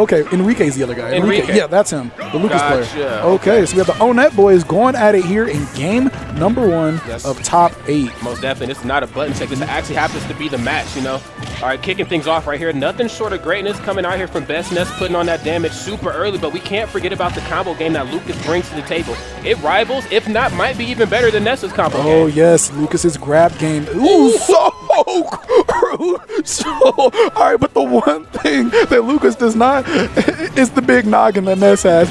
Okay, Enrique's the other guy. Enrique. Yeah, that's him, the Lucas player. Gotcha. Okay, so we have the Onet boys going at it here in game number 1 of top 8. Most definitely. This is not a button check. This actually happens to be the match, you know. All right, kicking things off right here. Nothing short of greatness coming out here from BestNess, putting on that damage super early, but we can't forget about the combo game that Lucas brings to the table. It rivals, if not, might be even better than Ness's combo game. Oh, yes, Lucas's grab game. Ooh, so all right, but the one thing that Lucas does not is the big noggin that Ness has.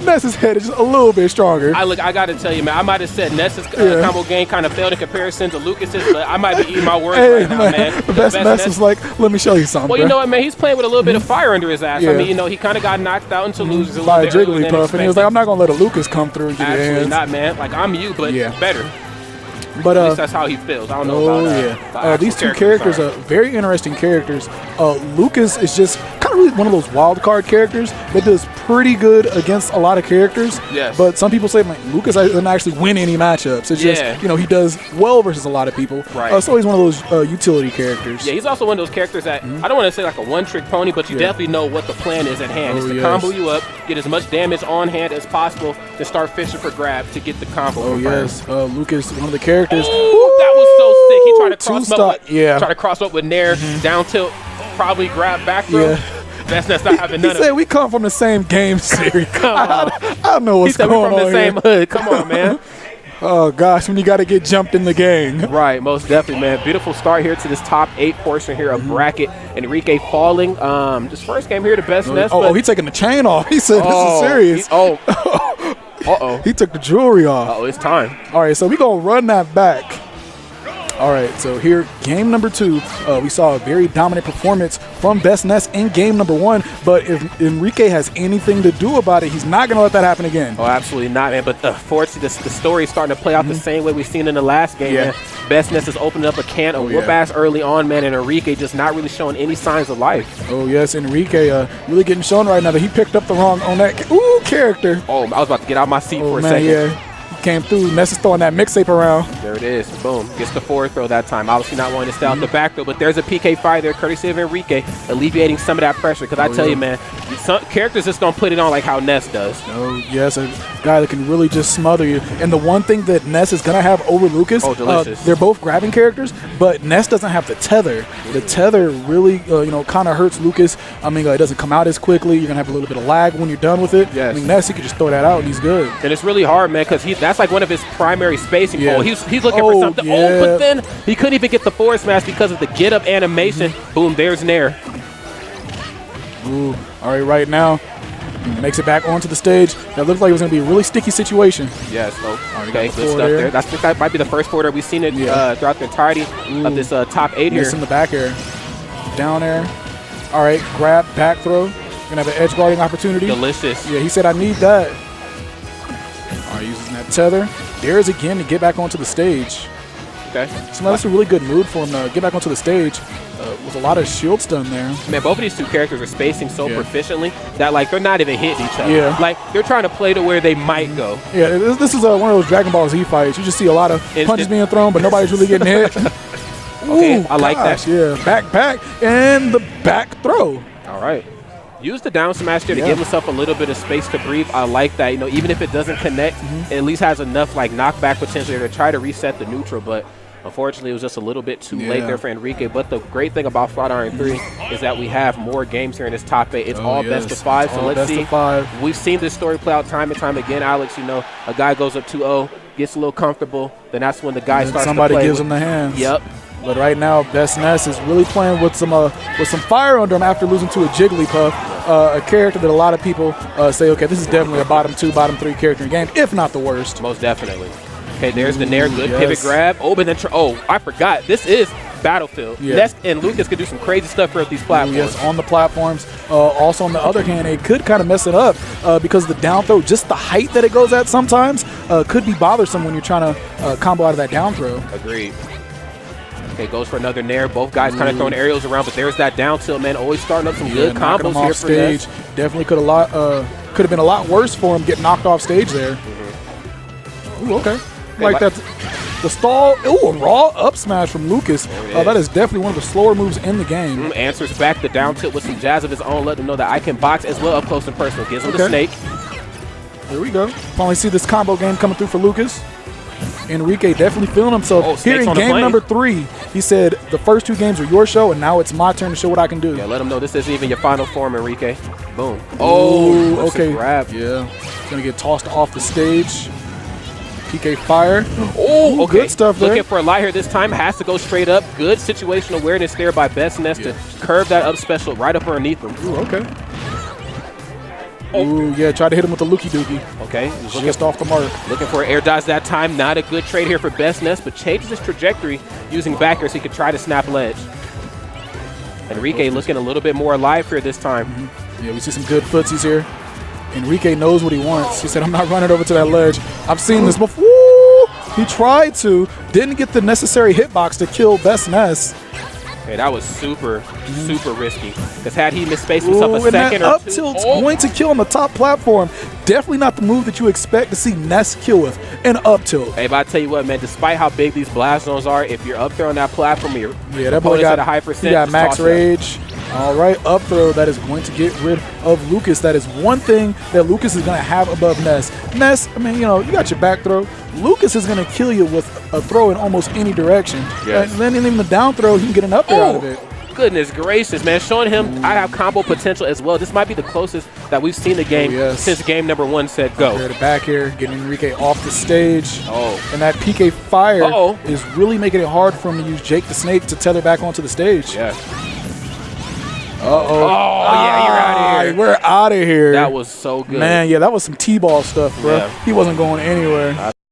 Ness's head is just a little bit stronger. I got to tell you, man, I might have said Ness's combo game kind of failed in comparison to Lucas's, but I might be eating my words right now, man. BestNess is like, let me show you something. Well, you know what, man? He's playing with a little bit of fire under his ass. I mean, you know, he kind of got knocked out into losers a by little a bit Jigglypuff, and he was like, I'm not going to let a Lucas come through and get your hands. Absolutely not, man. Like, I'm you, but better. But at least that's how he feels. I don't know about these two characters are very interesting characters. Lucas is just kind of really one of those wild card characters that does pretty good against a lot of characters. Yes. But some people say like Lucas doesn't actually win any matchups. It's just, you know, he does well versus a lot of people. Right. So he's one of those utility characters. Yeah, he's also one of those characters that I don't want to say like a one-trick pony, but you definitely know what the plan is at hand. It's to combo you up, get as much damage on hand as possible, then start fishing for grab to get the combo. Oh yes, Lucas, one of the characters. Ooh, that was so sick. He tried to cross up with, tried to cross up with Nair, down tilt, probably grab back throw. That's not having none of it. He said we come from the same game series. Come on. I don't know what's going on. We from the same hood. Come on, man. Oh, gosh, when you got to get jumped in the gang. Right, most definitely, man. Beautiful start here to this top 8 portion here of bracket. Enrique falling. This first game here to BestNess. Oh, he's taking the chain off. He said, this is serious. He took the jewelry off. Oh, it's time. All right, so we're going to run that back. All right, so here, game number 2, we saw a very dominant performance from BestNess in game number 1, but if Enrique has anything to do about it, he's not going to let that happen again. Oh, absolutely not, man. But fortunately, the story is starting to play out the same way we've seen in the last game, man. BestNess is opening up a can of whoop-ass early on, man, and Enrique just not really showing any signs of life. Oh, yes, Enrique really getting shown right now that he picked up the wrong on that character. Oh, I was about to get out my seat for a second. Yeah. Came through. Ness is throwing that mixtape around. There it is. Boom. Gets the forward throw that time. Obviously not wanting to stay out the back throw, but there's a PK fire there, courtesy of Enrique, alleviating some of that pressure. Because I tell you, man, some characters just don't put it on like how Ness does. Oh, yes, a guy that can really just smother you. And the one thing that Ness is going to have over Lucas, they're both grabbing characters, but Ness doesn't have the tether. The tether really, kind of hurts Lucas. I mean, it doesn't come out as quickly. You're going to have a little bit of lag when you're done with it. Yes. I mean, Ness, he can just throw that out and he's good. And it's really hard, man, because that's like one of his primary spacing poles. He's looking for something. Oh, but then he couldn't even get the forward smash because of the get-up animation. Boom, there's Nair. Ooh, all right, right now, makes it back onto the stage. That looks like it was going to be a really sticky situation. Yes, okay, good stuff there. That might be the first forward we've seen it throughout the entirety of this top 8 here. In the back air. Down air. All right, grab, back throw. Going to have an edge guarding opportunity. Delicious. Yeah, he said, I need that. All right, using that tether. There's again to get back onto the stage. Okay. So that's a really good mood for him to get back onto the stage with a lot of shields done there. Man, both of these two characters are spacing so proficiently that, like, they're not even hitting each other. Yeah. Like, they're trying to play to where they might go. Yeah, this is one of those Dragon Ball Z fights. You just see a lot of punches being thrown, but nobody's really getting hit. Okay, Ooh, I like that. Yeah, back, and the back throw. All right. Use the down smash there to give himself a little bit of space to breathe. I like that. You know, even if it doesn't connect, it at least has enough like knockback potential to try to reset the neutral. But unfortunately, it was just a little bit too late there for Enrique. But the great thing about Flatiron 3 is that we have more games here in this top 8. It's all best of 5. So let's see. We've seen this story play out time and time again, Alex. You know, a guy goes up 2-0, gets a little comfortable, then that's when the guy starts to play. Somebody gives him the hands. Yep. But right now, BestNess is really playing with some fire under him after losing to a Jigglypuff, a character that a lot of people say, okay, this is definitely a bottom 2, bottom 3 character in the game, if not the worst. Most definitely. Okay, there's the Nair, good pivot grab. Oh, but then I forgot. This is Battlefield. Ness and Lucas could do some crazy stuff here with these platforms. Yes, on the platforms. Also, on the other hand, it could kind of mess it up because the down throw, just the height that it goes at sometimes, could be bothersome when you're trying to combo out of that down throw. Agreed. Okay, goes for another Nair. Both guys kind of throwing aerials around, but there's that down tilt, man. Always starting up some good combos here for Ness. Definitely could have been a lot worse for him getting knocked off stage there. Ooh, okay. Like that. The stall. Ooh, a raw up smash from Lucas. That is definitely one of the slower moves in the game. Answers back the down tilt with some jazz of his own. Let him know that I can box as well up close and personal. Gives him the snake. There we go. Finally see this combo game coming through for Lucas. Enrique definitely feeling himself. Here in game number 3, he said the first 2 games are your show, and now it's my turn to show what I can do. Yeah, let him know this isn't even your final form, Enrique. Boom. Oh, okay. Grab. Yeah. Gonna get tossed off the stage. PK fire. Oh, okay. Good stuff there. Looking for a light here this time. Has to go straight up. Good situational awareness there by BestNess to curve that up special right up underneath him. Ooh, okay. Ooh, yeah, try to hit him with the lookie dookie. Okay. Just off the mark. Looking for air dodge that time. Not a good trade here for BestNess, but changes his trajectory using back air so he could try to snap ledge. Enrique looking a little bit more alive here this time. Yeah, we see some good footsies here. Enrique knows what he wants. He said, I'm not running over to that ledge. I've seen this before. He tried to, didn't get the necessary hitbox to kill BestNess. Hey, that was super risky. Because had he misspaced himself a second or up tilt's going to kill on the top platform. Definitely not the move that you expect to see Ness kill with, an up tilt. Hey, but I tell you what, man, despite how big these blast zones are, if you're up there on that platform, that boy got at a high percent. He got max rage. All right, up throw that is going to get rid of Lucas. That is one thing that Lucas is going to have above Ness. Ness, I mean, you know, you got your back throw. Lucas is going to kill you with a throw in almost any direction. Yes. And then even the down throw, he can get an up there out of it. Goodness gracious, man. Showing him I have combo potential as well. This might be the closest that we've seen the game since game number 1 said go. The back air, getting Enrique off the stage. And that PK fire is really making it hard for him to use Jake the Snake to tether back onto the stage. Yeah. Yeah, you're out of here. We're out of here. That was so good. Man, yeah, that was some T-ball stuff, bro. Yeah. He wasn't going anywhere. I